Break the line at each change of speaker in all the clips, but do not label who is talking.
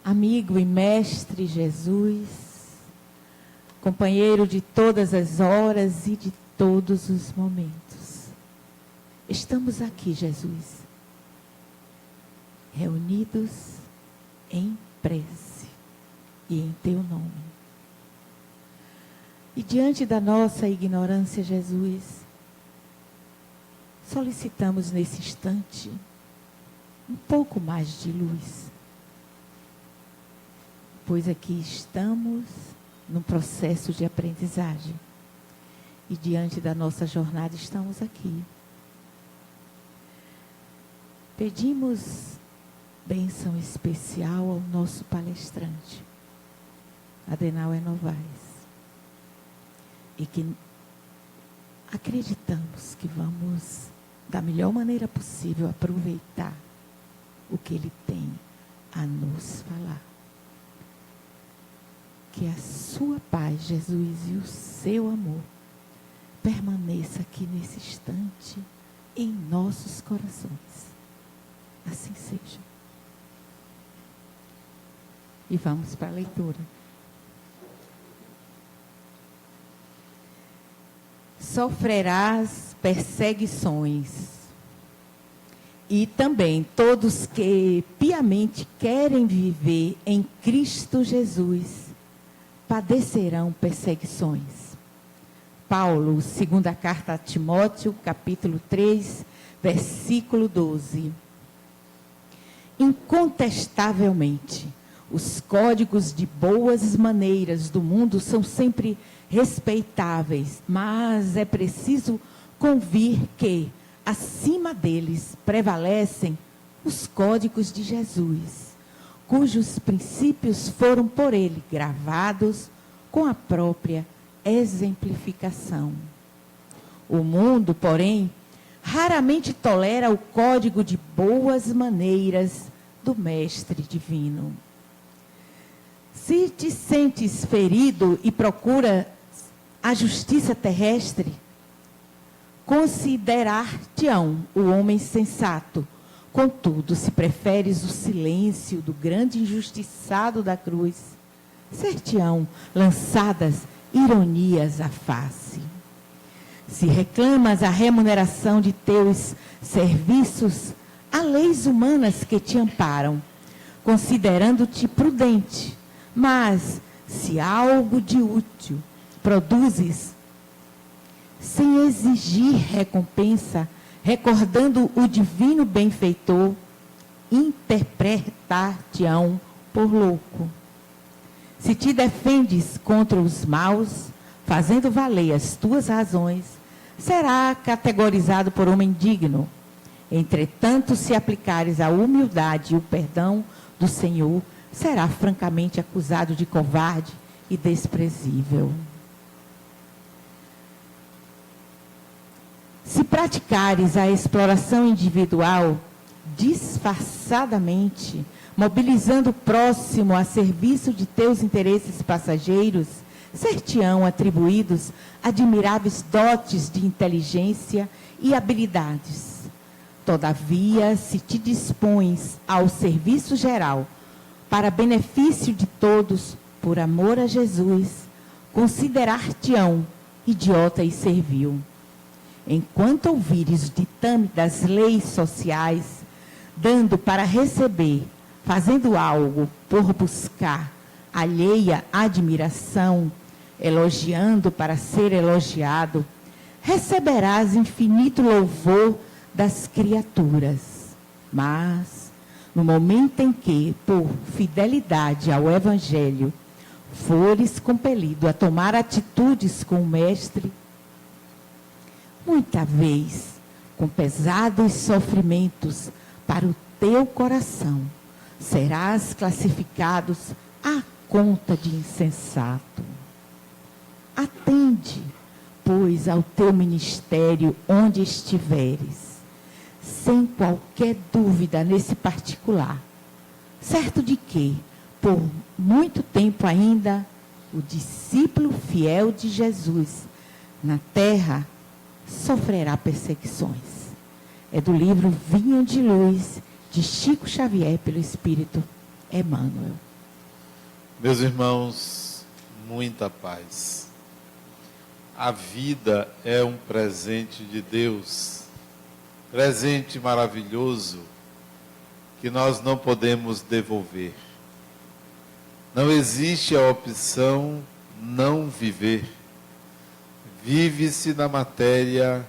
amigo e mestre Jesus, companheiro de todas as horas e de todos os momentos. Estamos aqui, Jesus, reunidos em prece e em teu nome. E diante da nossa ignorância, Jesus, solicitamos nesse instante um pouco mais de luz, pois aqui estamos num processo de aprendizagem e diante da nossa jornada estamos aqui. Pedimos bênção especial ao nosso palestrante, Adenauer Novaes, e que acreditamos que vamos, da melhor maneira possível, aproveitar o que ele tem a nos falar. Que a sua paz, Jesus, e o seu amor permaneça aqui nesse instante em nossos corações. Assim seja. E vamos para a leitura. Sofrerás perseguições, e também todos que piamente querem viver em Cristo Jesus padecerão perseguições. Paulo, segunda carta a Timóteo, capítulo 3, versículo 12. Incontestavelmente, os códigos de boas maneiras do mundo são sempre respeitáveis, mas é preciso convir que, acima deles, prevalecem os códigos de Jesus, cujos princípios foram por ele gravados com a própria exemplificação. O mundo, porém, raramente tolera o código de boas maneiras do Mestre Divino. Se te sentes ferido e procura a justiça terrestre, considerar-te-ão o homem sensato. Contudo, se preferes o silêncio do grande injustiçado da cruz, ser-te-ão lançadas ironias à face. Se reclamas a remuneração de teus serviços, há leis humanas que te amparam, considerando-te prudente. Mas, se algo de útil produzes, sem exigir recompensa, recordando o divino benfeitor, interpretar-te-ão por louco. Se te defendes contra os maus, fazendo valer as tuas razões, será categorizado por homem digno. Entretanto, se aplicares a humildade e o perdão do Senhor, será francamente acusado de covarde e desprezível. Se praticares a exploração individual disfarçadamente, mobilizando o próximo a serviço de teus interesses passageiros, ser-te-ão atribuídos admiráveis dotes de inteligência e habilidades. Todavia, se te dispões ao serviço geral, para benefício de todos, por amor a Jesus, considerar-te-ão idiota e servil. Enquanto ouvires o ditame das leis sociais, dando para receber, fazendo algo por buscar alheia admiração, elogiando para ser elogiado, receberás infinito louvor das criaturas. Mas, no momento em que, por fidelidade ao Evangelho, fores compelido a tomar atitudes com o Mestre, muita vez, com pesados sofrimentos para o teu coração, serás classificados à conta de insensato. Atende, pois, ao teu ministério onde estiveres, sem qualquer dúvida nesse particular, certo de que, por muito tempo ainda, o discípulo fiel de Jesus na terra sofrerá perseguições. É do livro Vinho de Luz, de Chico Xavier, pelo Espírito Emmanuel.
Meus irmãos, muita paz. A vida é um presente de Deus, presente maravilhoso, que nós não podemos devolver. Não existe a opção não viver. Vive-se na matéria,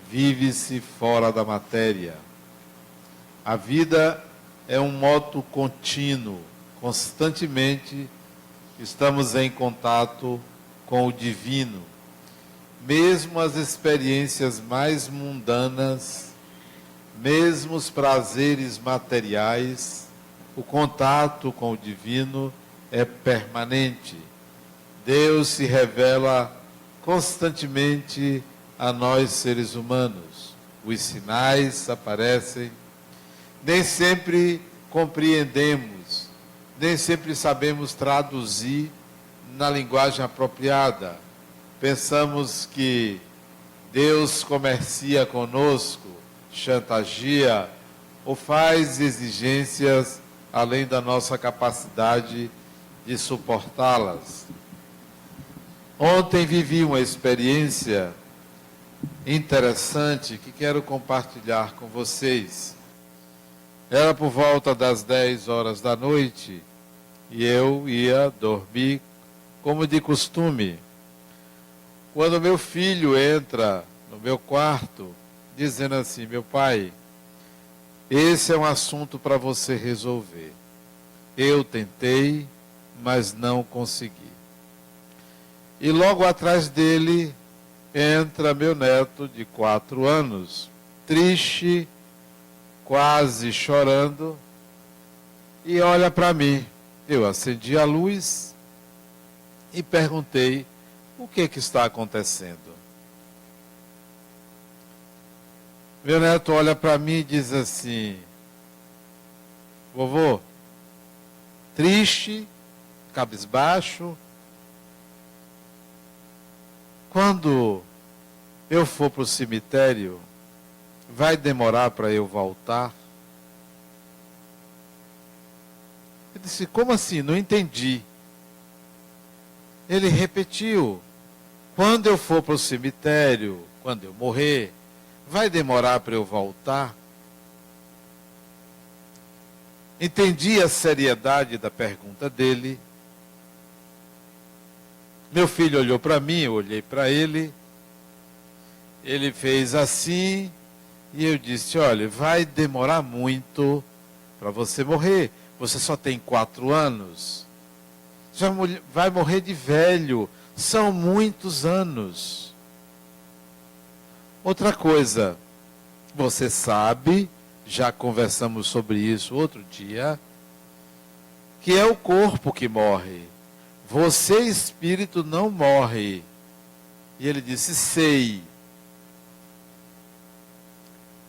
vive-se fora da matéria. A vida é um moto contínuo. Constantemente estamos em contato com o divino. Mesmo as experiências mais mundanas, mesmo os prazeres materiais, o contato com o divino é permanente. Deus se revela constantemente a nós, seres humanos. Os sinais aparecem. Nem sempre compreendemos, nem sempre sabemos traduzir na linguagem apropriada. Pensamos que Deus comercia conosco, chantageia ou faz exigências além da nossa capacidade de suportá-las. Ontem vivi uma experiência interessante que quero compartilhar com vocês. Era por volta das 10 horas da noite e eu ia dormir como de costume. Quando meu filho entra no meu quarto, dizendo assim: meu pai, esse é um assunto para você resolver. Eu tentei, mas não consegui. E logo atrás dele entra meu neto de 4 anos, triste, quase chorando, e olha para mim. Eu acendi a luz e perguntei: o que está acontecendo? Meu neto olha para mim e diz assim: vovô, triste, cabisbaixo, quando eu for para o cemitério, vai demorar para eu voltar? Eu disse: como assim? Não entendi. Ele repetiu: quando eu for para o cemitério, quando eu morrer, vai demorar para eu voltar? Entendi a seriedade da pergunta dele. Meu filho olhou para mim, eu olhei para ele. Ele fez assim e eu disse: olha, vai demorar muito para você morrer. Você só tem 4 anos. Já vai morrer de velho. São muitos anos. Outra coisa, você sabe, já conversamos sobre isso outro dia, que é o corpo que morre. Você, espírito, não morre. E ele disse: sei.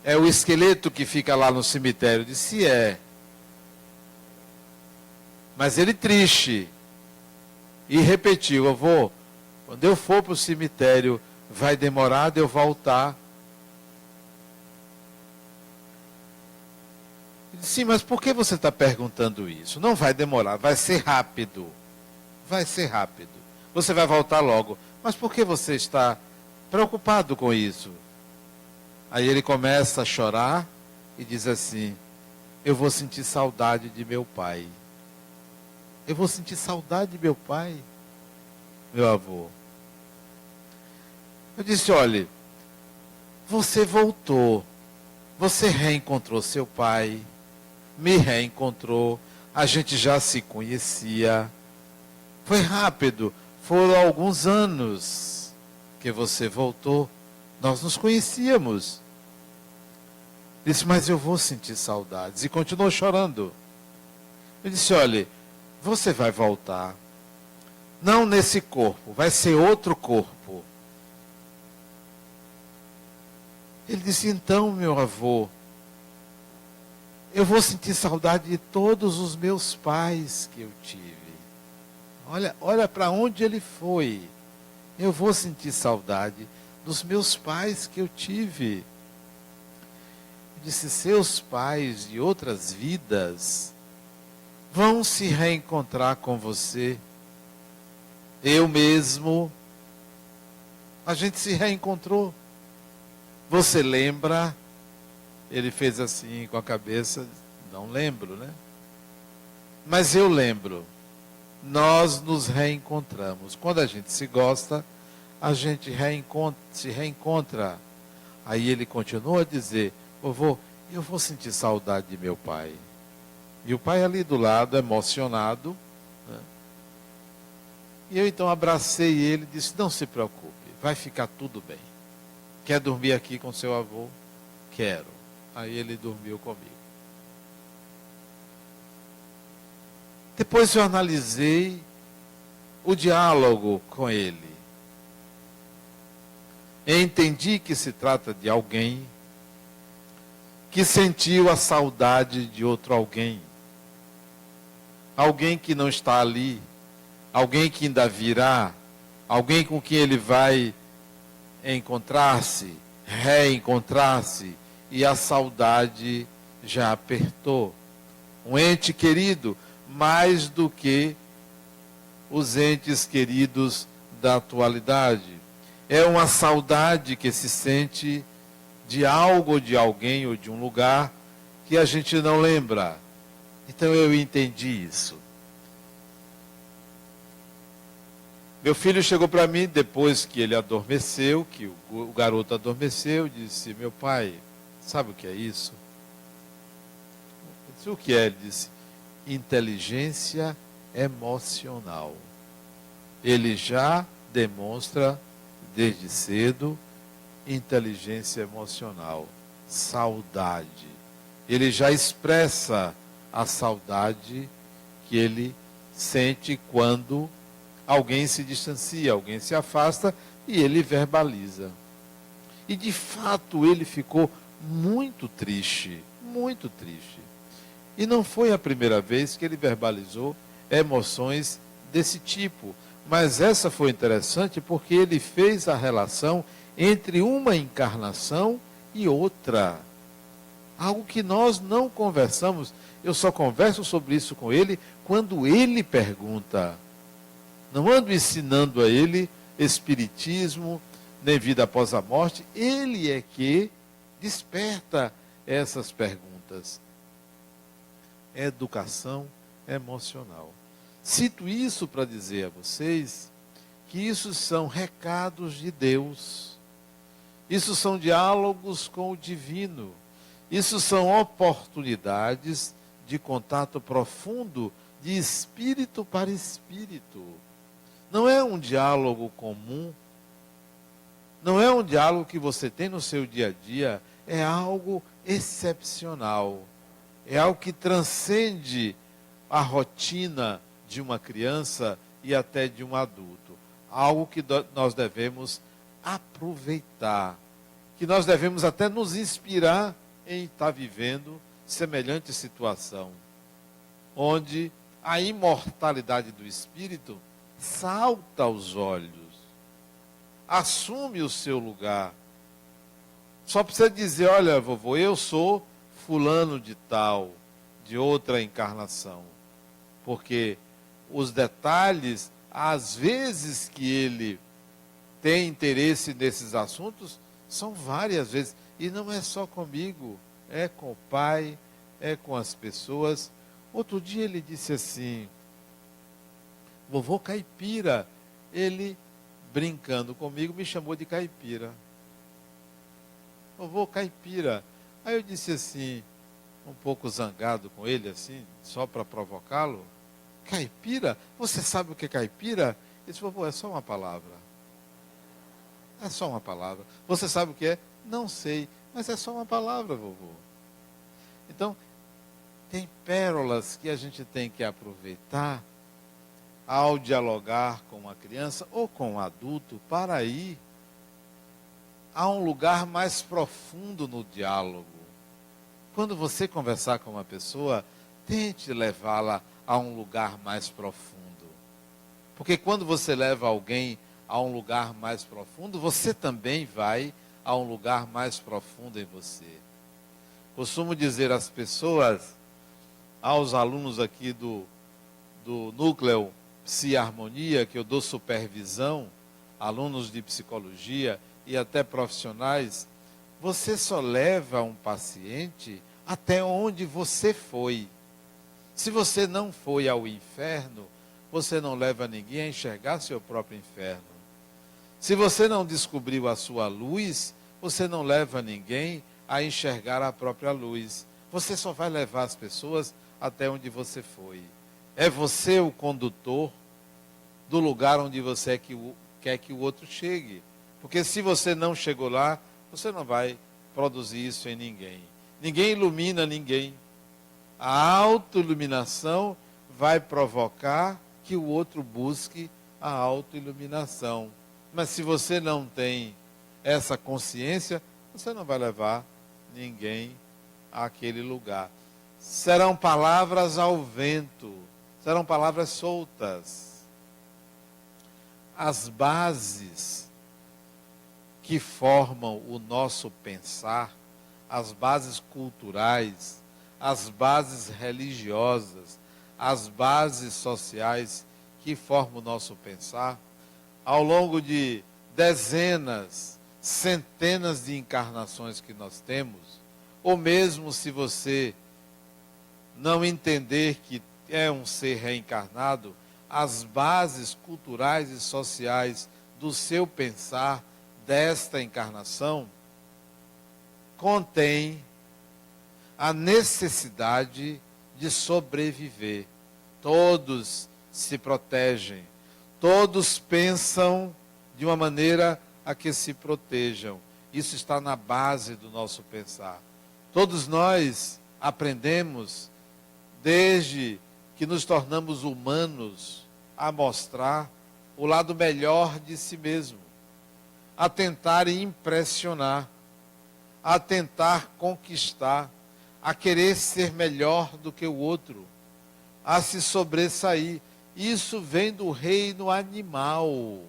É o esqueleto que fica lá no cemitério. Eu disse: é. Mas ele triste. E repetiu: avô, quando eu for para o cemitério, vai demorar de eu voltar. Eu disse: sim, mas por que você está perguntando isso? Não vai demorar, vai ser rápido. Vai ser rápido. Você vai voltar logo. Mas por que você está preocupado com isso? Aí ele começa a chorar e diz assim: eu vou sentir saudade de meu pai. Eu vou sentir saudade de meu pai, meu avô. Eu disse: olha, você voltou, você reencontrou seu pai, me reencontrou, a gente já se conhecia. Foi rápido, foram alguns anos que você voltou, nós nos conhecíamos. Disse: mas eu vou sentir saudades. E continuou chorando. Eu disse: olha, você vai voltar, não nesse corpo, vai ser outro corpo. Ele disse: então, meu avô, eu vou sentir saudade de todos os meus pais que eu tive. Olha para onde ele foi. Eu vou sentir saudade dos meus pais que eu tive. Eu disse: seus pais de outras vidas, vão se reencontrar com você. Eu mesmo, a gente se reencontrou. Você lembra? Ele fez assim com a cabeça, não lembro, né? Mas eu lembro. Nós nos reencontramos. Quando a gente se gosta, a gente se reencontra. Aí ele continua a dizer: vovô, eu vou sentir saudade de meu pai. E o pai ali do lado, emocionado, né? E eu então abracei ele e disse: não se preocupe, vai ficar tudo bem. Quer dormir aqui com seu avô? Quero. Aí ele dormiu comigo. Depois eu analisei o diálogo com ele. Entendi que se trata de alguém que sentiu a saudade de outro alguém. Alguém que não está ali, alguém que ainda virá, alguém com quem ele vai encontrar-se, reencontrar-se, e a saudade já apertou. Um ente querido, mais do que os entes queridos da atualidade. É uma saudade que se sente de algo, ou de alguém, ou de um lugar que a gente não lembra. Então eu entendi isso. Meu filho chegou para mim depois que ele adormeceu, que o garoto adormeceu, disse: meu pai, sabe o que é isso? Eu disse: o que é? Ele disse: inteligência emocional. Ele já demonstra desde cedo inteligência emocional, saudade. Ele já expressa a saudade que ele sente quando alguém se distancia, alguém se afasta, e ele verbaliza. E de fato ele ficou muito triste, muito triste. E não foi a primeira vez que ele verbalizou emoções desse tipo. Mas essa foi interessante porque ele fez a relação entre uma encarnação e outra. Algo que nós não conversamos. Eu só converso sobre isso com ele quando ele pergunta. Não ando ensinando a ele espiritismo, nem vida após a morte. Ele é que desperta essas perguntas. Educação emocional. Cito isso para dizer a vocês que isso são recados de Deus. Isso são diálogos com o divino. Isso são oportunidades de contato profundo de espírito para espírito. Não é um diálogo comum. Não é um diálogo que você tem no seu dia a dia. É algo excepcional. É algo que transcende a rotina de uma criança e até de um adulto. Algo que nós devemos aproveitar. Que nós devemos até nos inspirar em estar vivendo semelhante situação. Onde a imortalidade do espírito salta aos olhos. Assume o seu lugar. Só precisa dizer: olha, vovô, eu sou fulano de tal, de outra encarnação. Porque os detalhes, às vezes que ele tem interesse nesses assuntos, são várias vezes. E não é só comigo, é com o pai, é com as pessoas. Outro dia ele disse assim: vovô Caipira. Ele, brincando comigo, me chamou de Caipira. Vovô Caipira. Aí eu disse assim, um pouco zangado com ele, assim, só para provocá-lo: caipira? Você sabe o que é caipira? Ele disse: vovô, é só uma palavra. É só uma palavra. Você sabe o que é? Não sei, mas é só uma palavra, vovô. Então, tem pérolas que a gente tem que aproveitar ao dialogar com uma criança ou com um adulto para ir a um lugar mais profundo no diálogo. Quando você conversar com uma pessoa, tente levá-la a um lugar mais profundo. Porque quando você leva alguém a um lugar mais profundo, você também vai a um lugar mais profundo em você. Costumo dizer às pessoas: aos alunos aqui do Núcleo Psi-Harmonia, que eu dou supervisão, alunos de psicologia e até profissionais, você só leva um paciente até onde você foi. Se você não foi ao inferno, você não leva ninguém a enxergar seu próprio inferno. Se você não descobriu a sua luz, você não leva ninguém a enxergar a própria luz. Você só vai levar as pessoas até onde você foi. É você o condutor do lugar onde você quer que o outro chegue. Porque se você não chegou lá, você não vai produzir isso em ninguém. Ninguém ilumina ninguém. A autoiluminação vai provocar que o outro busque a autoiluminação. Mas se você não tem essa consciência, você não vai levar ninguém àquele lugar. Serão palavras ao vento, serão palavras soltas. As bases que formam o nosso pensar, as bases culturais, as bases religiosas, as bases sociais que formam o nosso pensar, ao longo de dezenas, centenas de encarnações que nós temos, ou mesmo se você não entender que é um ser reencarnado, as bases culturais e sociais do seu pensar desta encarnação contém a necessidade de sobreviver. Todos se protegem, todos pensam de uma maneira a que se protejam. Isso está na base do nosso pensar. Todos nós aprendemos, desde que nos tornamos humanos, a mostrar o lado melhor de si mesmo, a tentar impressionar, a tentar conquistar, a querer ser melhor do que o outro, a se sobressair. Isso vem do reino animal.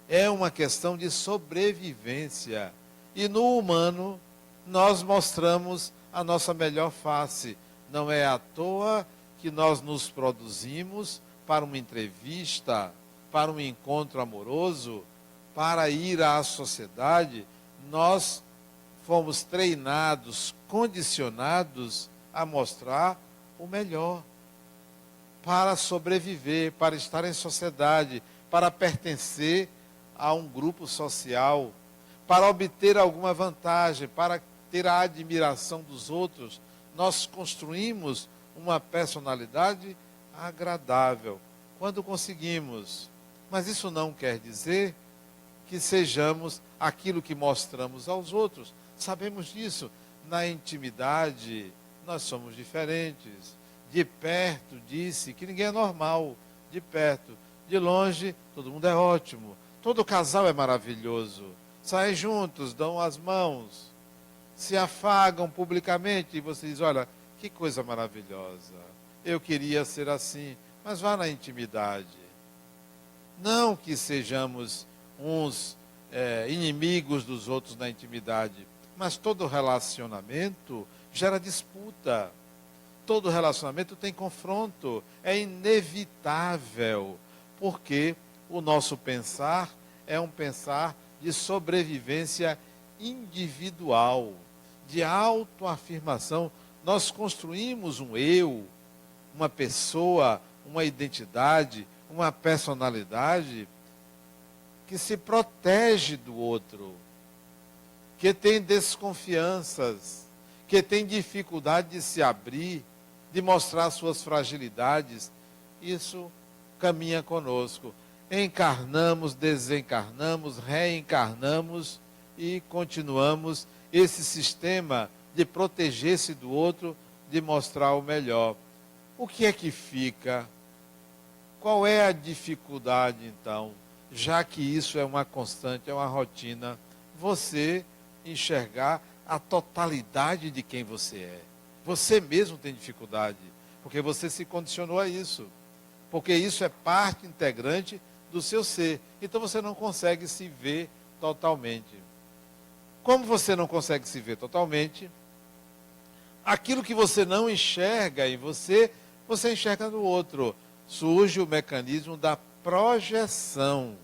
É uma questão de sobrevivência. E no humano, nós mostramos a nossa melhor face. Não é à toa que nós nos produzimos para uma entrevista, para um encontro amoroso, para ir à sociedade. Nós fomos treinados, condicionados a mostrar o melhor, para sobreviver, para estar em sociedade, para pertencer a um grupo social, para obter alguma vantagem, para ter a admiração dos outros. Nós construímos uma personalidade agradável quando conseguimos. Mas isso não quer dizer que sejamos aquilo que mostramos aos outros. Sabemos disso. Na intimidade, nós somos diferentes. De perto, disse que ninguém é normal. De perto. De longe, todo mundo é ótimo. Todo casal é maravilhoso. Saem juntos, dão as mãos, se afagam publicamente. E você diz, olha, que coisa maravilhosa. Eu queria ser assim. Mas vá na intimidade. Não que sejamos uns inimigos dos outros na intimidade. Mas todo relacionamento gera disputa. Todo relacionamento tem confronto. É inevitável. Porque o nosso pensar é um pensar de sobrevivência individual, de autoafirmação. Nós construímos um eu, uma pessoa, uma identidade, uma personalidade que se protege do outro, que tem desconfianças, que tem dificuldade de se abrir, de mostrar suas fragilidades. Isso caminha conosco. Encarnamos, desencarnamos, reencarnamos e continuamos esse sistema de proteger-se do outro, de mostrar o melhor. O que é que fica? Qual é a dificuldade, então? Já que isso é uma constante, é uma rotina, você enxergar a totalidade de quem você é. Você mesmo tem dificuldade, porque você se condicionou a isso. Porque isso é parte integrante do seu ser. Então você não consegue se ver totalmente. Como você não consegue se ver totalmente, Aquilo que você não enxerga em você, você enxerga no outro. Surge o mecanismo da projeção.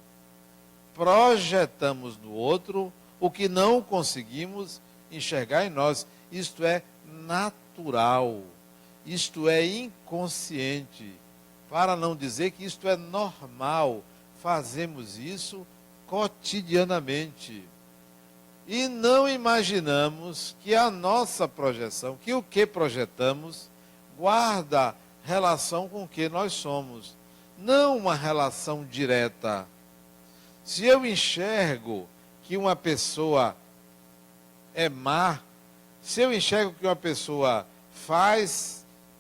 Projetamos no outro o que não conseguimos enxergar em nós. Isto é natural. Isto é inconsciente. Para não dizer que isto é normal. Fazemos isso cotidianamente. E não imaginamos que a nossa projeção, que o que projetamos, guarda relação com o que nós somos. Não uma relação direta. Se eu enxergo que uma pessoa é má, se eu enxergo que uma pessoa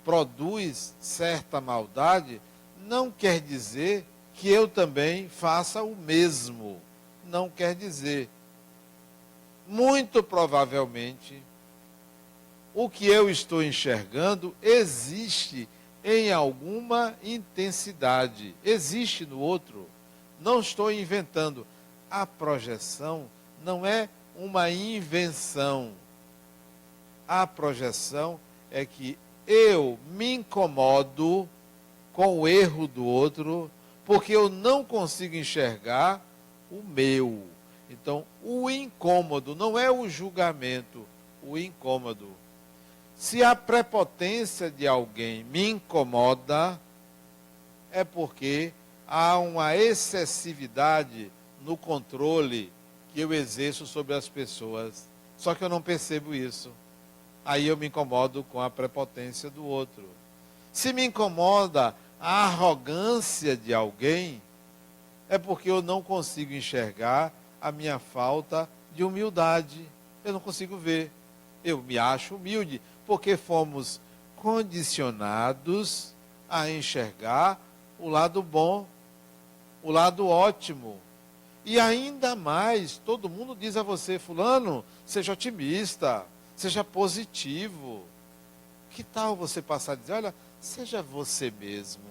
produz certa maldade, não quer dizer que eu também faça o mesmo. Não quer dizer. Muito provavelmente, o que eu estou enxergando existe em alguma intensidade. Existe no outro. Não estou inventando. A projeção não é uma invenção. A projeção é que eu me incomodo com o erro do outro, porque eu não consigo enxergar o meu. Então, o incômodo não é o julgamento, o incômodo. Se a prepotência de alguém me incomoda, é porque há uma excessividade no controle que eu exerço sobre as pessoas. Só que eu não percebo isso. Aí eu me incomodo com a prepotência do outro. Se me incomoda a arrogância de alguém, é porque eu não consigo enxergar a minha falta de humildade. Eu não consigo ver. Eu me acho humilde, porque fomos condicionados a enxergar o lado bom, o lado ótimo. E ainda mais, todo mundo diz a você, fulano, seja otimista, seja positivo. Que tal você passar a dizer, olha, seja você mesmo.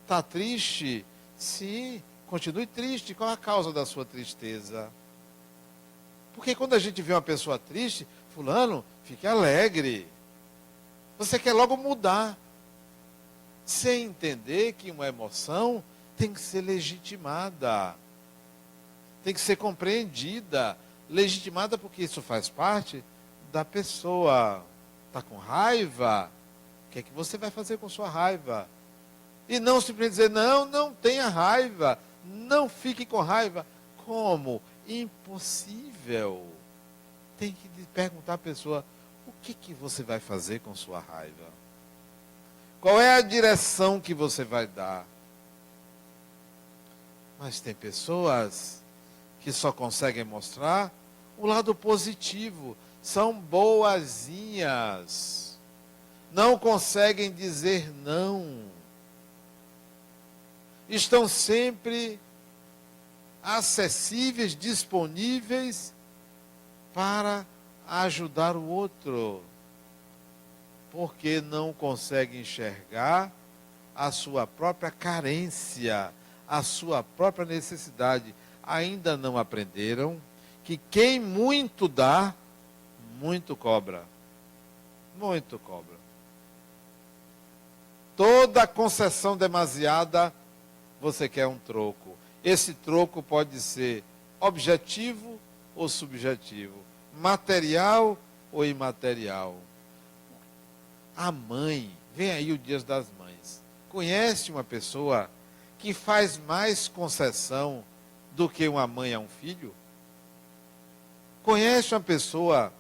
Está triste? Sim, continue triste. Qual a causa da sua tristeza? Porque quando a gente vê uma pessoa triste, fulano, fique alegre. Você quer logo mudar. Sem entender que uma emoção tem que ser legitimada. Tem que ser compreendida. Legitimada porque isso faz parte da pessoa. Está com raiva? O que é que você vai fazer com sua raiva? E não simplesmente dizer, não tenha raiva. Não fique com raiva. Como? Impossível. Tem que perguntar à pessoa, o que você vai fazer com sua raiva? Qual é a direção que você vai dar? Mas tem pessoas que só conseguem mostrar o lado positivo. São boazinhas. Não conseguem dizer não. Estão sempre acessíveis, disponíveis para ajudar o outro. Porque não conseguem enxergar a sua própria carência, a sua própria necessidade. Ainda não aprenderam que quem muito dá, muito cobra. Muito cobra. Toda concessão demasiada, você quer um troco. Esse troco pode ser objetivo ou subjetivo, material ou imaterial. A mãe, vem aí o Dia das Mães, conhece uma pessoa que faz mais concessão do que uma mãe a um filho? Conhece uma pessoa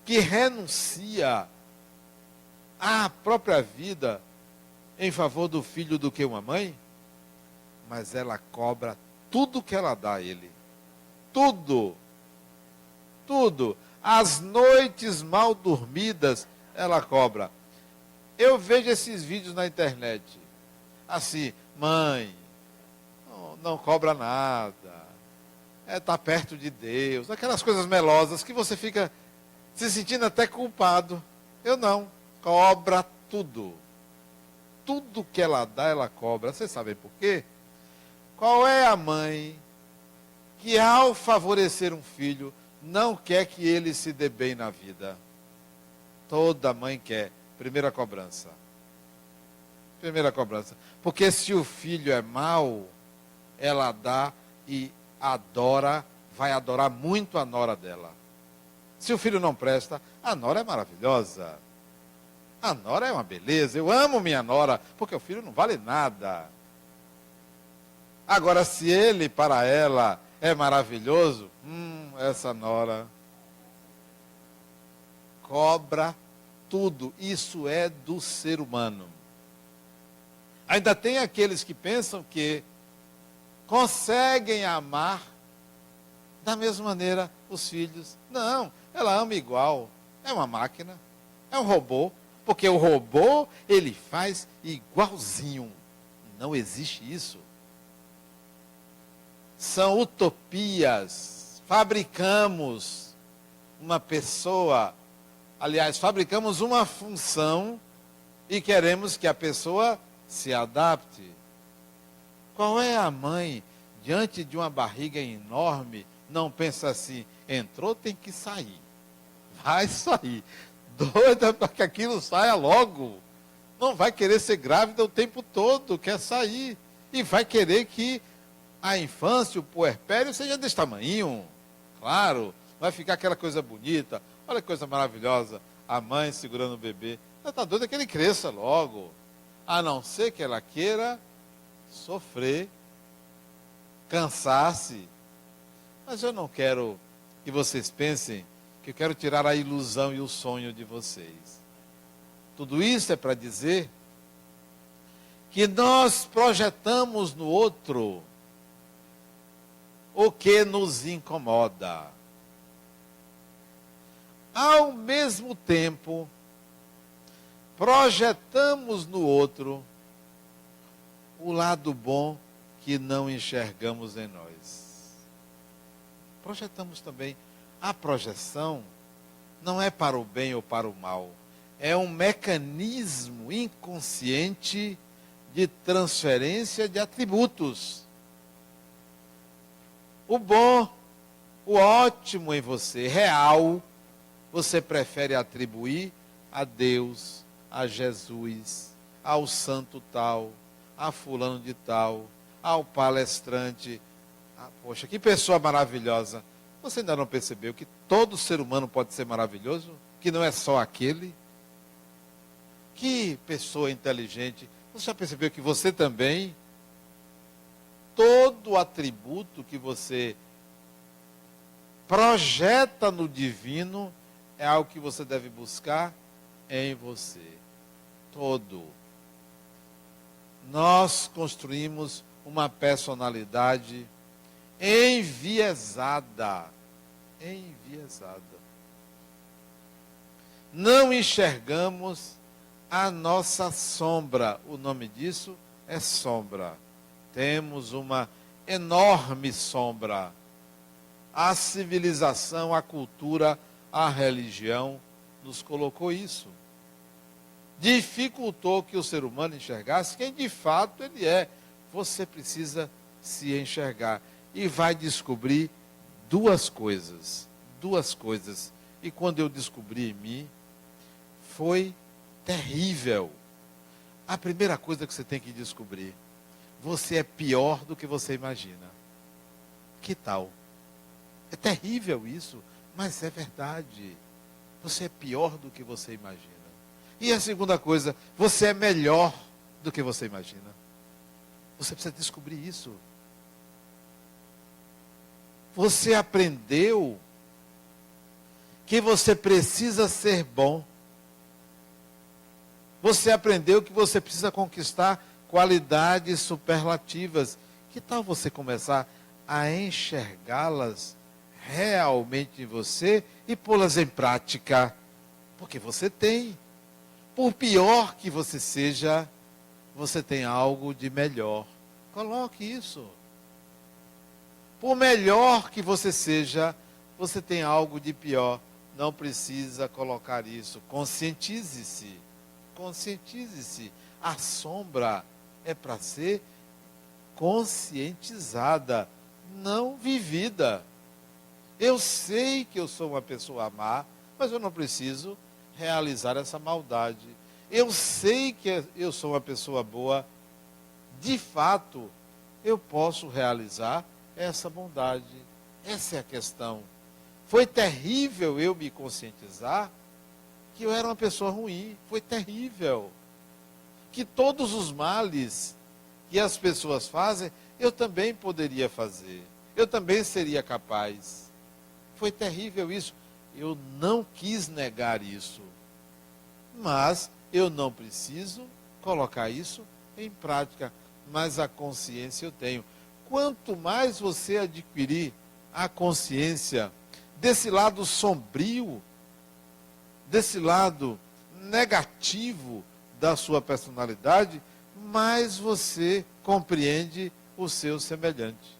que renuncia à própria vida em favor do filho do que uma mãe? Mas ela cobra tudo que ela dá a ele. Tudo. Tudo. As noites mal dormidas, ela cobra. Eu vejo esses vídeos na internet. Assim, mãe, não cobra nada. Tá perto de Deus. Aquelas coisas melosas que você fica se sentindo até culpado. Eu não. Cobra tudo. Tudo que ela dá, ela cobra. Vocês sabem por quê? Qual é a mãe que, ao favorecer um filho, não quer que ele se dê bem na vida? Toda mãe quer. Primeira cobrança. Primeira cobrança. Porque se o filho é mau, ela dá e adora, vai adorar muito a nora dela. Se o filho não presta, a nora é maravilhosa. A nora é uma beleza. Eu amo minha nora, porque o filho não vale nada. Agora, se ele, para ela, é maravilhoso, essa nora cobra tudo. Isso é do ser humano. Ainda tem aqueles que pensam que conseguem amar da mesma maneira os filhos. Não, ela ama igual. É uma máquina, é um robô. Porque o robô, ele faz igualzinho. Não existe isso. São utopias. Fabricamos uma pessoa, aliás, fabricamos uma função e queremos que a pessoa se adapte. Qual é a mãe, diante de uma barriga enorme, não pensa assim, entrou, tem que sair. Vai sair. Doida para que aquilo saia logo. Não vai querer ser grávida o tempo todo, quer sair. E vai querer que a infância, o puerpério, seja desse tamanho. Claro, vai ficar aquela coisa bonita. Olha que coisa maravilhosa, a mãe segurando o bebê. Ela está doida que ele cresça logo. A não ser que ela queira sofrer, cansar-se. Mas eu não quero que vocês pensem que eu quero tirar a ilusão e o sonho de vocês. Tudo isso é para dizer que nós projetamos no outro o que nos incomoda. Ao mesmo tempo, projetamos no outro o lado bom que não enxergamos em nós. Projetamos também. A projeção não é para o bem ou para o mal. É um mecanismo inconsciente de transferência de atributos. O bom, o ótimo em você, real, você prefere atribuir a Deus, a Jesus, ao santo tal, a fulano de tal, ao palestrante. Poxa, que pessoa maravilhosa. Você ainda não percebeu que todo ser humano pode ser maravilhoso? Que não é só aquele? Que pessoa inteligente. Você já percebeu que você também, todo atributo que você projeta no divino, é algo que você deve buscar em você. Todo. Nós construímos uma personalidade enviesada. Enviesada. Não enxergamos a nossa sombra. O nome disso é sombra. Temos uma enorme sombra. A civilização, a cultura, a religião nos colocou isso. Dificultou que o ser humano enxergasse quem de fato ele é. Você precisa se enxergar. E vai descobrir duas coisas. E quando eu descobri em mim, foi terrível. A primeira coisa que você tem que descobrir: você é pior do que você imagina. Que tal? É terrível isso, mas é verdade. Você é pior do que você imagina. E a segunda coisa: você é melhor do que você imagina. Você precisa descobrir isso. Você aprendeu que você precisa ser bom. Você aprendeu que você precisa conquistar qualidades superlativas. Que tal você começar a enxergá-las realmente em você e pô-las em prática? Porque você tem. Por pior que você seja, você tem algo de melhor. Coloque isso. Por melhor que você seja, você tem algo de pior. Não precisa colocar isso. Conscientize-se. Conscientize-se. A sombra é para ser conscientizada, não vivida. Eu sei que eu sou uma pessoa má, mas eu não preciso realizar essa maldade. Eu sei que eu sou uma pessoa boa, de fato, eu posso realizar essa bondade. Essa é a questão. Foi terrível eu me conscientizar que eu era uma pessoa ruim. Foi terrível. Que todos os males que as pessoas fazem, eu também poderia fazer. Eu também seria capaz. Foi terrível isso. Eu não quis negar isso. Mas eu não preciso colocar isso em prática. Mas a consciência eu tenho. Quanto mais você adquirir a consciência desse lado sombrio, desse lado negativo da sua personalidade, mais você compreende o seu semelhante.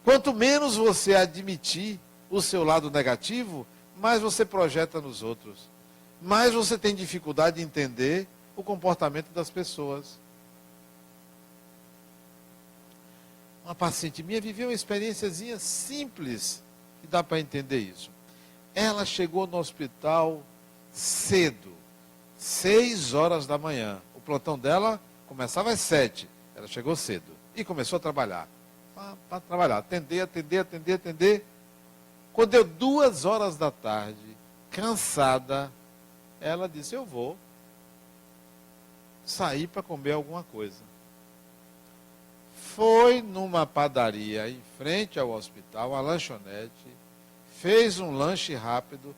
Quanto menos você admitir o seu lado negativo, mais você projeta nos outros. Mais você tem dificuldade de entender o comportamento das pessoas. Uma paciente minha viveu uma experiênciazinha simples, que dá para entender isso. Ela chegou no hospital cedo, 6 horas da manhã. O plantão dela começava às 7. Ela chegou cedo e começou a trabalhar. Para trabalhar, atender. Quando deu 2 horas da tarde, cansada, ela disse, eu vou sair para comer alguma coisa. Foi numa padaria em frente ao hospital, uma lanchonete, fez um lanche rápido,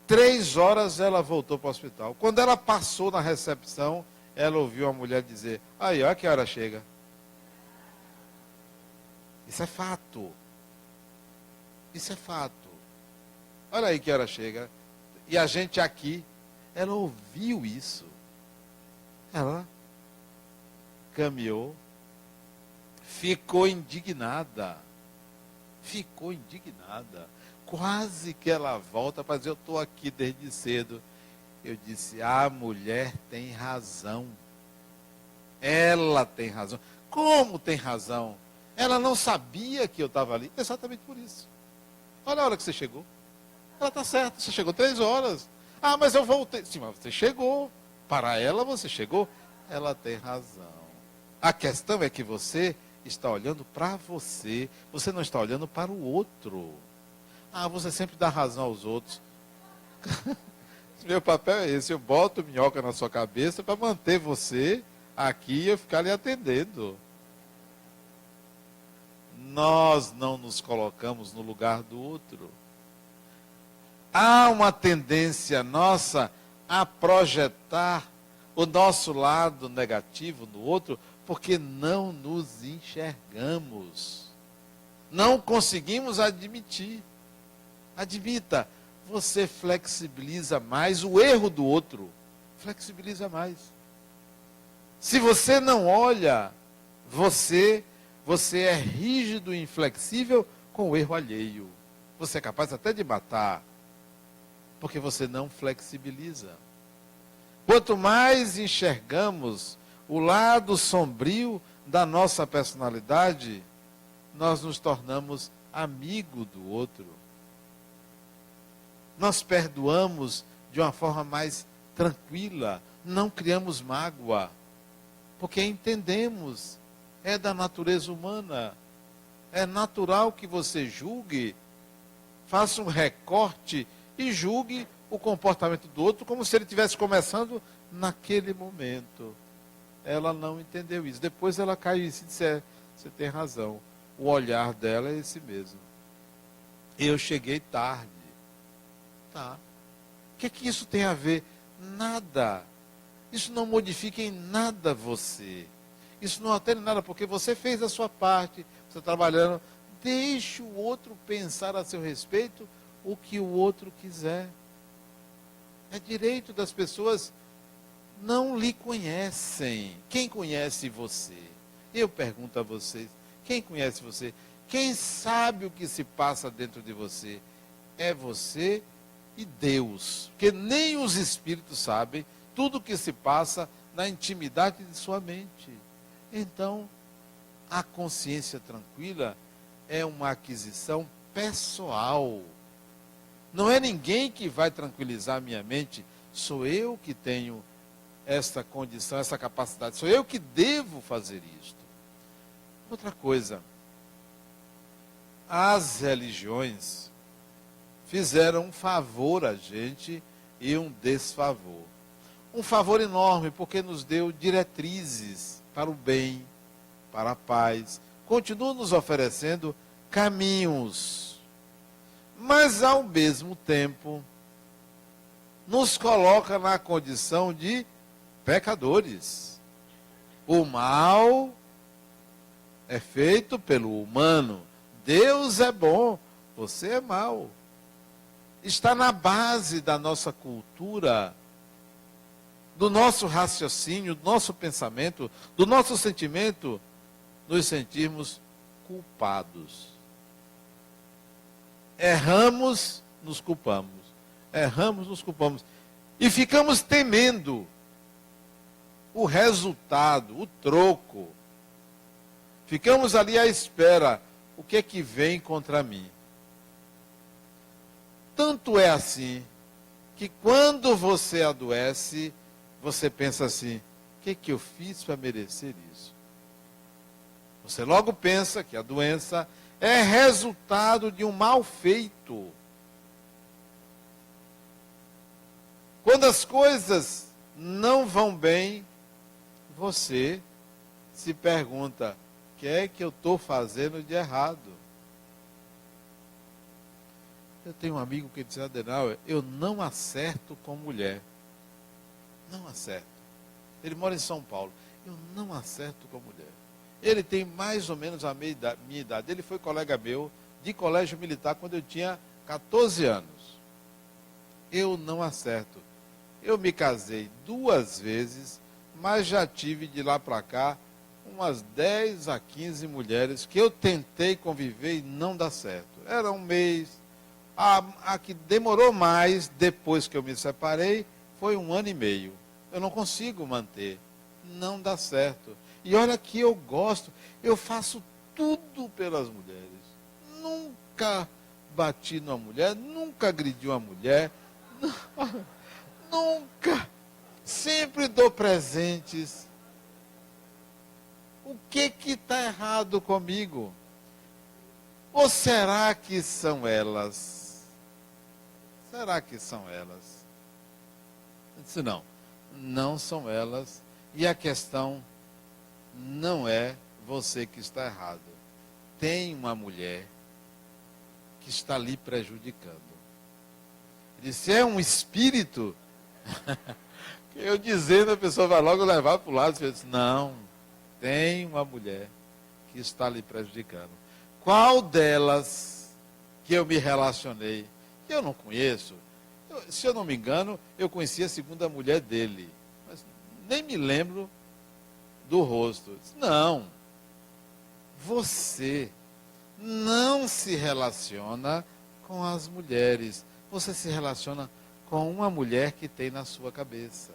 3 horas ela voltou para o hospital. Quando ela passou na recepção, ela ouviu a mulher dizer, aí, olha que hora chega. Isso é fato. Isso é fato. Olha aí que hora chega. E a gente aqui, ela ouviu isso. Ela caminhou, ficou indignada. Quase que ela volta para dizer, eu estou aqui desde cedo. Eu disse, a mulher tem razão. Ela tem razão. Como tem razão? Ela não sabia que eu estava ali. Exatamente por isso. Olha a hora que você chegou. Ela está certa, você chegou 3 horas. Ah, mas eu voltei. Sim, mas você chegou. Para ela, você chegou. Ela tem razão. A questão é que você está olhando para você. Você não está olhando para o outro. Ah, você sempre dá razão aos outros. Meu papel é esse. Eu boto minhoca na sua cabeça para manter você aqui e eu ficar lhe atendendo. Nós não nos colocamos no lugar do outro. Há uma tendência nossa a projetar o nosso lado negativo no outro, porque não nos enxergamos. Não conseguimos admitir. Admita, você flexibiliza mais o erro do outro. Flexibiliza mais. Se você não olha, você é rígido e inflexível com o erro alheio. Você é capaz até de matar, porque você não flexibiliza. Quanto mais enxergamos o lado sombrio da nossa personalidade, nós nos tornamos amigo do outro. Nós perdoamos de uma forma mais tranquila, não criamos mágoa, porque entendemos, é da natureza humana. É natural que você julgue, faça um recorte e julgue o comportamento do outro como se ele estivesse começando naquele momento. Ela não entendeu isso. Depois ela caiu e se disse, você tem razão. O olhar dela é esse mesmo. Eu cheguei tarde. Tá. O que isso tem a ver? Nada. Isso não modifica em nada você. Isso não altera nada, porque você fez a sua parte, você está trabalhando. Deixe o outro pensar a seu respeito o que o outro quiser. É direito das pessoas, não lhe conhecem. Quem conhece você? Eu pergunto a vocês, quem conhece você? Quem sabe o que se passa dentro de você? É você e Deus. Porque nem os espíritos sabem tudo o que se passa na intimidade de sua mente. Então, a consciência tranquila é uma aquisição pessoal. Não é ninguém que vai tranquilizar a minha mente. Sou eu que tenho essa condição, essa capacidade. Sou eu que devo fazer isto. Outra coisa. As religiões fizeram um favor a gente e um desfavor. Um favor enorme, porque nos deu diretrizes para o bem, para a paz. Continua nos oferecendo caminhos. Mas, ao mesmo tempo, nos coloca na condição de pecadores. O mal é feito pelo humano. Deus é bom, você é mau. Está na base da nossa cultura, do nosso raciocínio, do nosso pensamento, do nosso sentimento, nos sentirmos culpados. Erramos, nos culpamos. Erramos, nos culpamos. E ficamos temendo o resultado, o troco. Ficamos ali à espera. O que é que vem contra mim? Tanto é assim, que quando você adoece, você pensa assim, o que é que eu fiz para merecer isso? Você logo pensa que a doença é resultado de um mal feito. Quando as coisas não vão bem, você se pergunta, o que é que eu estou fazendo de errado? Eu tenho um amigo que diz, Adenauer, eu não acerto com mulher. Não acerto. Ele mora em São Paulo. Eu não acerto com mulher. Ele tem mais ou menos a minha idade. Ele foi colega meu de colégio militar quando eu tinha 14 anos. Eu não acerto. Eu me casei 2 vezes, mas já tive de lá para cá umas 10 a 15 mulheres que eu tentei conviver e não dá certo. Era um mês. A que demorou mais, depois que eu me separei, foi 1 ano e meio. Eu não consigo manter. Não dá certo. E olha que eu gosto, eu faço tudo pelas mulheres. Nunca bati numa mulher, nunca agredi uma mulher, nunca. Sempre dou presentes. O que está errado comigo? Ou será que são elas? Será que são elas? Eu disse, não, não são elas. E a questão não é você que está errado. Tem uma mulher que está lhe prejudicando. Ele disse, é um espírito? Eu dizendo, a pessoa vai logo levar para o lado. Eu disse, não, tem uma mulher que está lhe prejudicando. Qual delas que eu me relacionei? Que eu não conheço. Se eu não me engano, eu conheci a segunda mulher dele. Mas nem me lembro do rosto. Não. Você não se relaciona com as mulheres. Você se relaciona com uma mulher que tem na sua cabeça.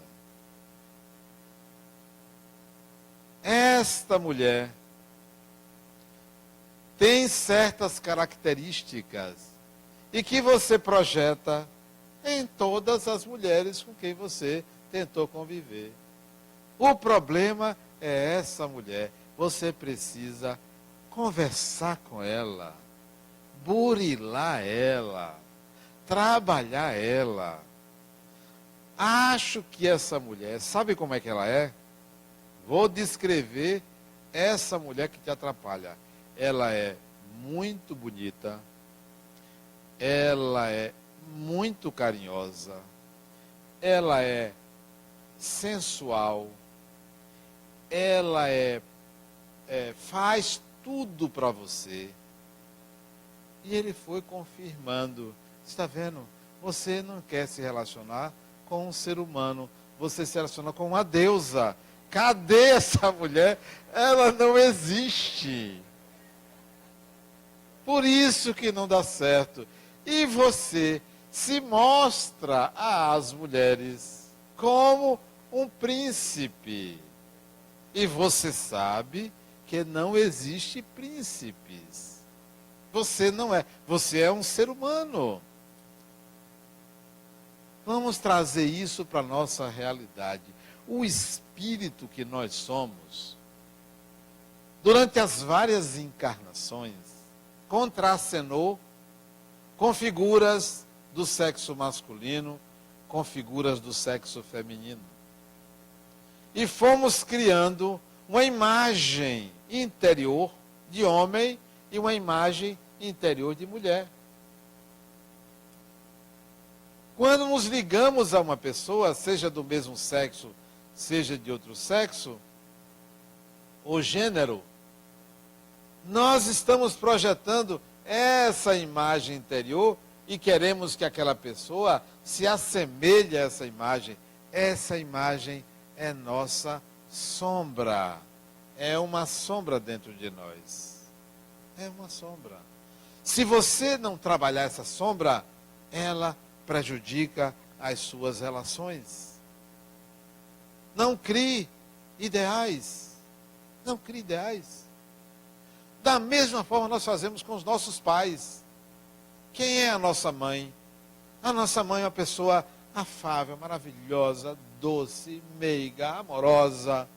Esta mulher tem certas características e que você projeta em todas as mulheres com quem você tentou conviver. O problema é essa mulher. Você precisa conversar com ela, burilar ela, trabalhar ela. Acho que essa mulher, sabe como é que ela é? Vou descrever essa mulher que te atrapalha. Ela é muito bonita, ela é muito carinhosa, ela é sensual, ela faz tudo para você. E ele foi confirmando. Está vendo? Você não quer se relacionar com um ser humano, você se relaciona com uma deusa. Cadê essa mulher? Ela não existe. Por isso que não dá certo. E você se mostra às mulheres como um príncipe. E você sabe que não existe príncipes. Você não é. Você é um ser humano. Vamos trazer isso para a nossa realidade. O espírito que nós somos, durante as várias encarnações, contracenou com figuras do sexo masculino, com figuras do sexo feminino. E fomos criando uma imagem interior de homem e uma imagem interior de mulher. Quando nos ligamos a uma pessoa, seja do mesmo sexo, seja de outro sexo, ou gênero, nós estamos projetando essa imagem interior e queremos que aquela pessoa se assemelhe a essa imagem. Essa imagem é nossa sombra. É uma sombra dentro de nós. É uma sombra. Se você não trabalhar essa sombra, ela prejudica as suas relações. Não crie ideais. Não crie ideais. Da mesma forma nós fazemos com os nossos pais. Quem é a nossa mãe? A nossa mãe é uma pessoa afável, maravilhosa, doce, meiga, amorosa,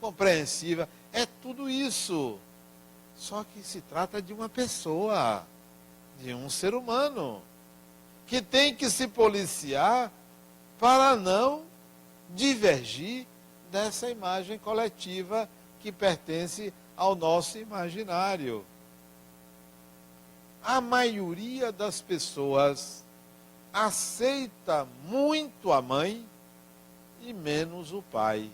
compreensiva. É tudo isso. Só que se trata de uma pessoa, de um ser humano, que tem que se policiar para não divergir dessa imagem coletiva que pertence ao nosso imaginário. A maioria das pessoas aceita muito a mãe e menos o pai.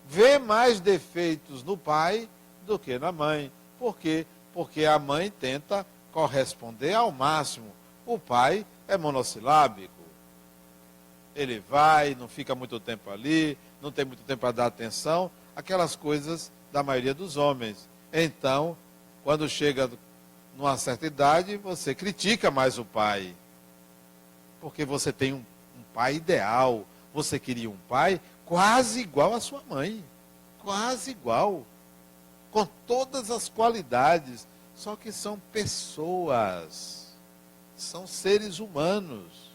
Vê mais defeitos no pai do que na mãe. Por quê? Porque a mãe tenta corresponder ao máximo. O pai é monossilábico. Ele vai, não fica muito tempo ali, não tem muito tempo para dar atenção, aquelas coisas da maioria dos homens. Então, quando chega numa certa idade, você critica mais o pai. Porque você tem um pai ideal. Você queria um pai quase igual à sua mãe. Quase igual. Com todas as qualidades. Só que são pessoas. São seres humanos.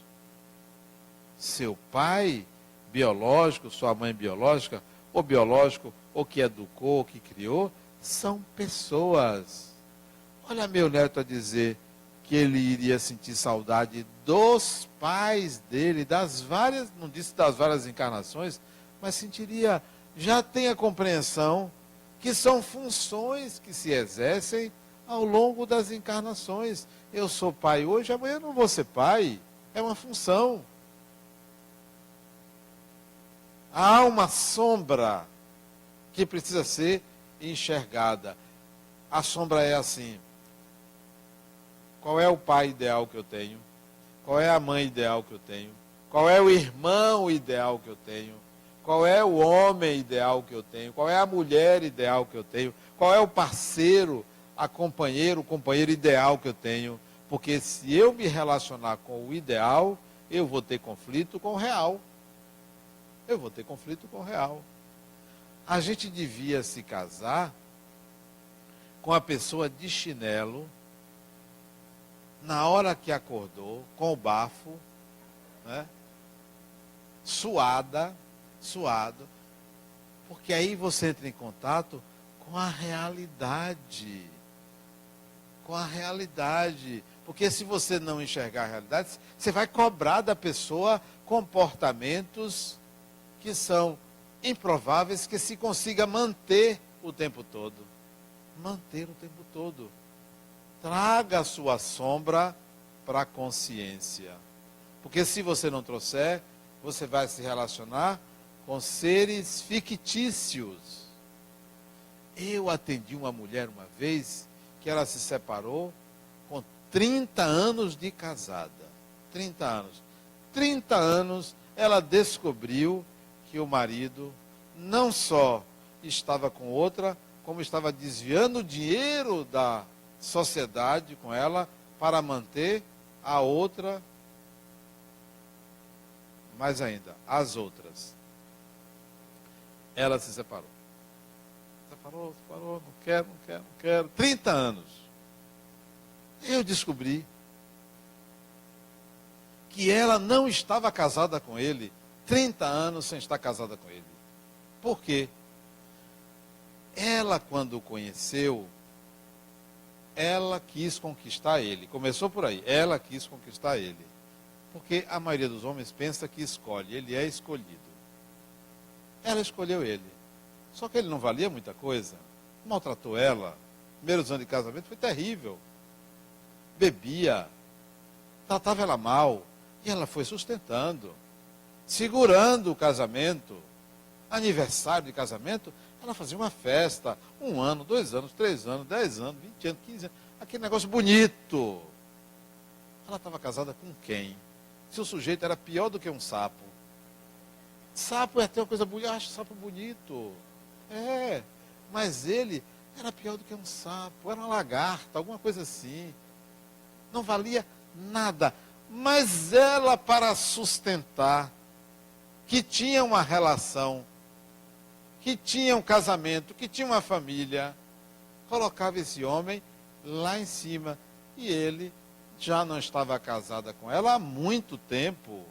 Seu pai biológico, sua mãe biológica, ou biológico, ou que educou, ou que criou, são pessoas. Olha meu neto a dizer que ele iria sentir saudade dos pais dele, das várias, não disse das várias encarnações, mas sentiria, já tem a compreensão que são funções que se exercem ao longo das encarnações. Eu sou pai hoje, amanhã eu não vou ser pai. É uma função. Há uma sombra que precisa ser enxergada. A sombra é assim. Qual é o pai ideal que eu tenho? Qual é a mãe ideal que eu tenho? Qual é o irmão ideal que eu tenho? Qual é o homem ideal que eu tenho? Qual é a mulher ideal que eu tenho? Qual é o parceiro, o companheiro ideal que eu tenho? Porque se eu me relacionar com o ideal, eu vou ter conflito com o real. Eu vou ter conflito com o real. A gente devia se casar com a pessoa de chinelo, na hora que acordou, com o bafo, né? Suado, porque aí você entra em contato com a realidade. Com a realidade. Porque se você não enxergar a realidade, você vai cobrar da pessoa comportamentos que são improváveis que se consiga manter o tempo todo. Manter o tempo todo. Traga a sua sombra para a consciência. Porque se você não trouxer, você vai se relacionar com seres fictícios. Eu atendi uma mulher uma vez que ela se separou com 30 anos de casada. 30 anos. 30 anos ela descobriu que o marido não só estava com outra, como estava desviando o dinheiro da sociedade com ela para manter a outra, mais ainda, as outras. Ela se separou. Separou, não quero. 30 anos. Eu descobri que ela não estava casada com ele, 30 anos sem estar casada com ele. Por quê? Ela, quando o conheceu, ela quis conquistar ele. Começou por aí, ela quis conquistar ele. Porque a maioria dos homens pensa que escolhe, ele é escolhido. Ela escolheu ele. Só que ele não valia muita coisa. Maltratou ela. Primeiros anos de casamento foi terrível. Bebia. Tratava ela mal. E ela foi sustentando. Segurando o casamento. Aniversário de casamento, ela fazia uma festa. 1 ano, 2 anos, 3 anos, 10 anos, 20 anos, 15 anos. Aquele negócio bonito. Ela estava casada com quem? Se o sujeito era pior do que um sapo. Sapo é até uma coisa bonita. Eu acho sapo bonito. É. Mas ele era pior do que um sapo. Era uma lagarta, alguma coisa assim. Não valia nada. Mas ela, para sustentar, que tinha uma relação, que tinha um casamento, que tinha uma família, colocava esse homem lá em cima. E ele já não estava casada com ela há muito tempo.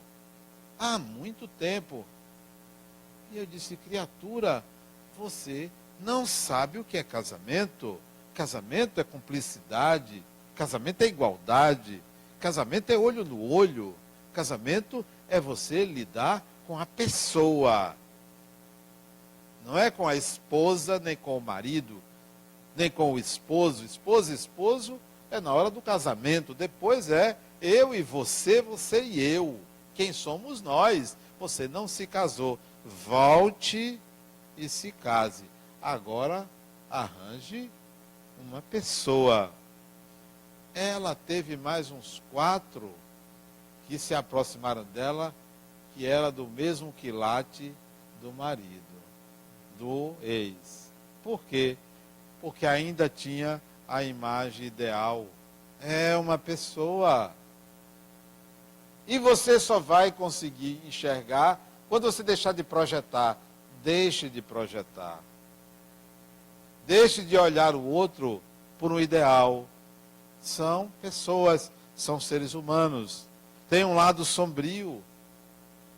Há muito tempo. E eu disse, criatura, você não sabe o que é casamento? Casamento é cumplicidade, casamento é igualdade, casamento é olho no olho, casamento é você lidar com a pessoa. Não é com a esposa, nem com o marido, nem com o esposo. Esposa e esposo é na hora do casamento. Depois é eu e você, você e eu. Quem somos nós? Você não se casou. Volte e se case. Agora arranje uma pessoa. Ela teve mais uns 4 que se aproximaram dela, que era do mesmo quilate do marido, do ex. Por quê? Porque ainda tinha a imagem ideal. É uma pessoa. E você só vai conseguir enxergar quando você deixar de projetar. Deixe de projetar. Deixe de olhar o outro por um ideal. São pessoas, são seres humanos. Tem um lado sombrio,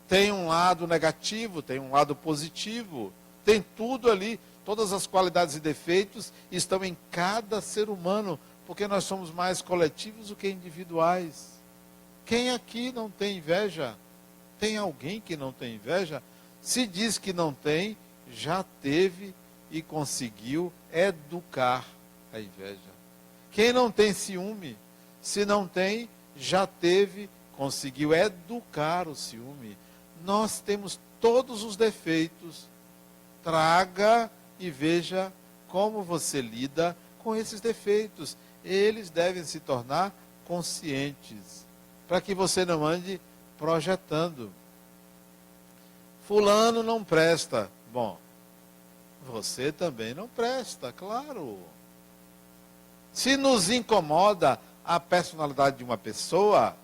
tem um lado negativo, tem um lado positivo. Tem tudo ali, todas as qualidades e defeitos estão em cada ser humano, porque nós somos mais coletivos do que individuais. Quem aqui não tem inveja? Tem alguém que não tem inveja? Se diz que não tem, já teve e conseguiu educar a inveja. Quem não tem ciúme? Se não tem, já teve, conseguiu educar o ciúme. Nós temos todos os defeitos. Traga e veja como você lida com esses defeitos. Eles devem se tornar conscientes, para que você não ande projetando. Fulano não presta. Bom, você também não presta, claro. Se nos incomoda a personalidade de uma pessoa,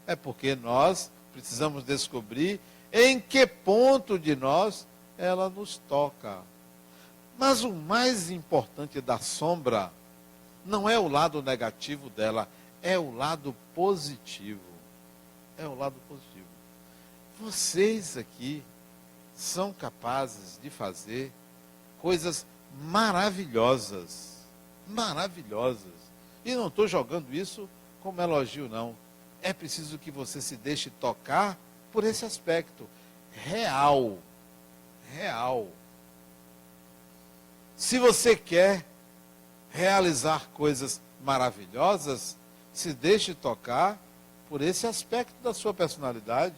é porque nós precisamos descobrir em que ponto de nós ela nos toca. Mas o mais importante da sombra não é o lado negativo dela, é o lado positivo. É o lado positivo. Vocês aqui são capazes de fazer coisas maravilhosas. Maravilhosas. E não estou jogando isso como elogio, não. É preciso que você se deixe tocar por esse aspecto real. Real. Se você quer realizar coisas maravilhosas, se deixe tocar por esse aspecto da sua personalidade.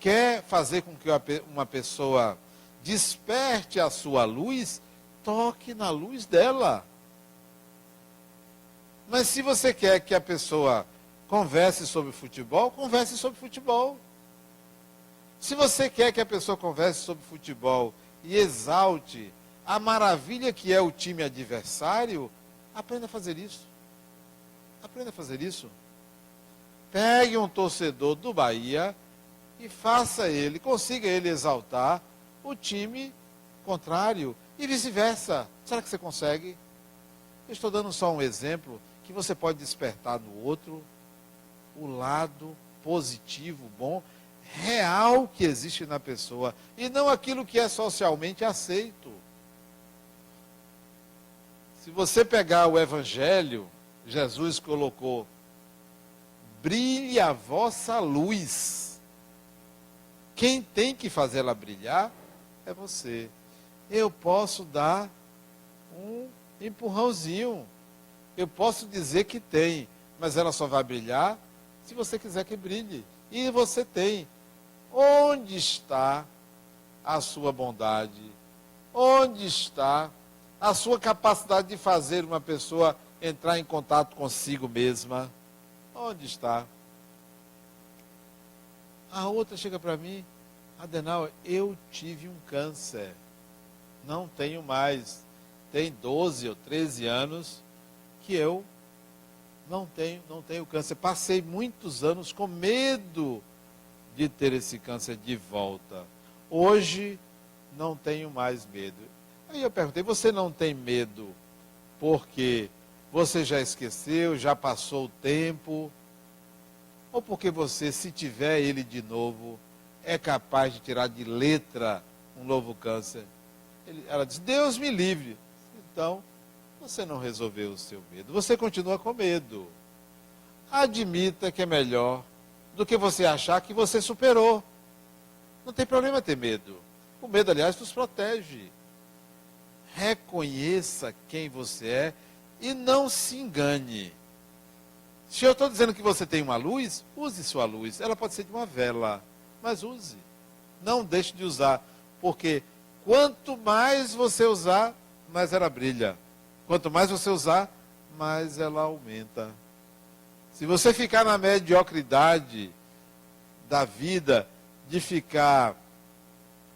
Quer fazer com que uma pessoa desperte a sua luz, toque na luz dela. Mas se você quer que a pessoa converse sobre futebol, converse sobre futebol. Se você quer que a pessoa converse sobre futebol e exalte a maravilha que é o time adversário, aprenda a fazer isso. Aprenda a fazer isso. Pegue um torcedor do Bahia e faça ele, consiga ele exaltar o time contrário e vice-versa. Será que você consegue? Eu estou dando só um exemplo que você pode despertar no outro o lado positivo, bom, real que existe na pessoa, e não aquilo que é socialmente aceito. Se você pegar o Evangelho, Jesus colocou: brilhe a vossa luz. Quem tem que fazer ela brilhar é você. Eu posso dar um empurrãozinho, eu posso dizer que tem, mas ela só vai brilhar se você quiser que brilhe. E você tem. Onde está a sua bondade? Onde está a sua capacidade de fazer uma pessoa entrar em contato consigo mesma? Onde está? A outra chega para mim: Adenauer, eu tive um câncer, não tenho mais. Tem 12 ou 13 anos que eu não tenho câncer. Passei muitos anos com medo de ter esse câncer de volta. Hoje não tenho mais medo. Aí eu perguntei: você não tem medo porque você já esqueceu, já passou o tempo? Ou porque você, se tiver ele de novo, é capaz de tirar de letra um novo câncer? Ela disse: Deus me livre. Então, você não resolveu o seu medo. Você continua com medo. Admita que é melhor do que você achar que você superou. Não tem problema ter medo. O medo, aliás, nos protege. Reconheça quem você é e não se engane. Se eu estou dizendo que você tem uma luz, use sua luz. Ela pode ser de uma vela, mas use. Não deixe de usar, porque quanto mais você usar, mais ela brilha. Quanto mais você usar, mais ela aumenta. Se você ficar na mediocridade da vida, de ficar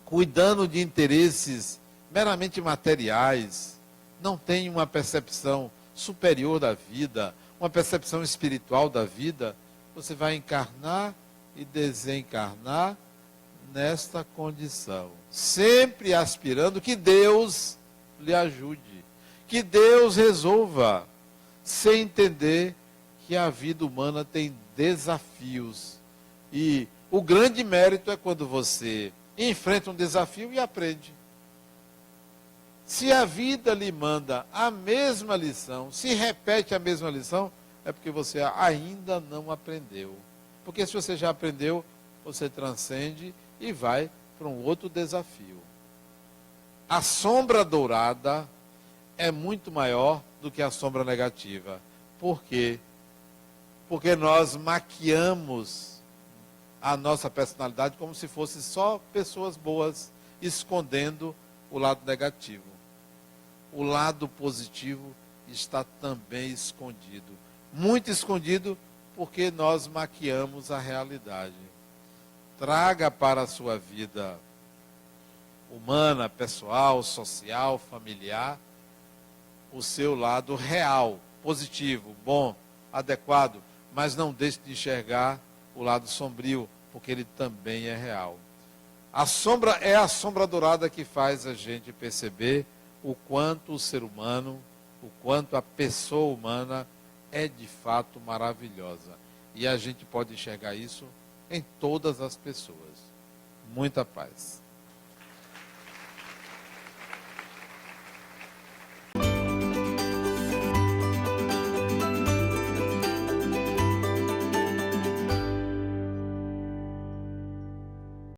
cuidando de interesses meramente materiais, não tem uma percepção superior da vida, uma percepção espiritual da vida, você vai encarnar e desencarnar nesta condição, sempre aspirando que Deus lhe ajude, que Deus resolva, sem entender que a vida humana tem desafios. E o grande mérito é quando você enfrenta um desafio e aprende. Se a vida lhe manda a mesma lição, se repete a mesma lição, é porque você ainda não aprendeu. Porque se você já aprendeu, você transcende e vai para um outro desafio. A sombra dourada é muito maior do que a sombra negativa. Por quê? Porque nós maquiamos a nossa personalidade como se fosse só pessoas boas, escondendo o lado negativo. O lado positivo está também escondido. Muito escondido, porque nós maquiamos a realidade. Traga para a sua vida humana, pessoal, social, familiar, o seu lado real, positivo, bom, adequado, mas não deixe de enxergar o lado sombrio, porque ele também é real. A sombra é a sombra dourada que faz a gente perceber o quanto o ser humano, o quanto a pessoa humana é de fato maravilhosa. E a gente pode enxergar isso em todas as pessoas. Muita paz.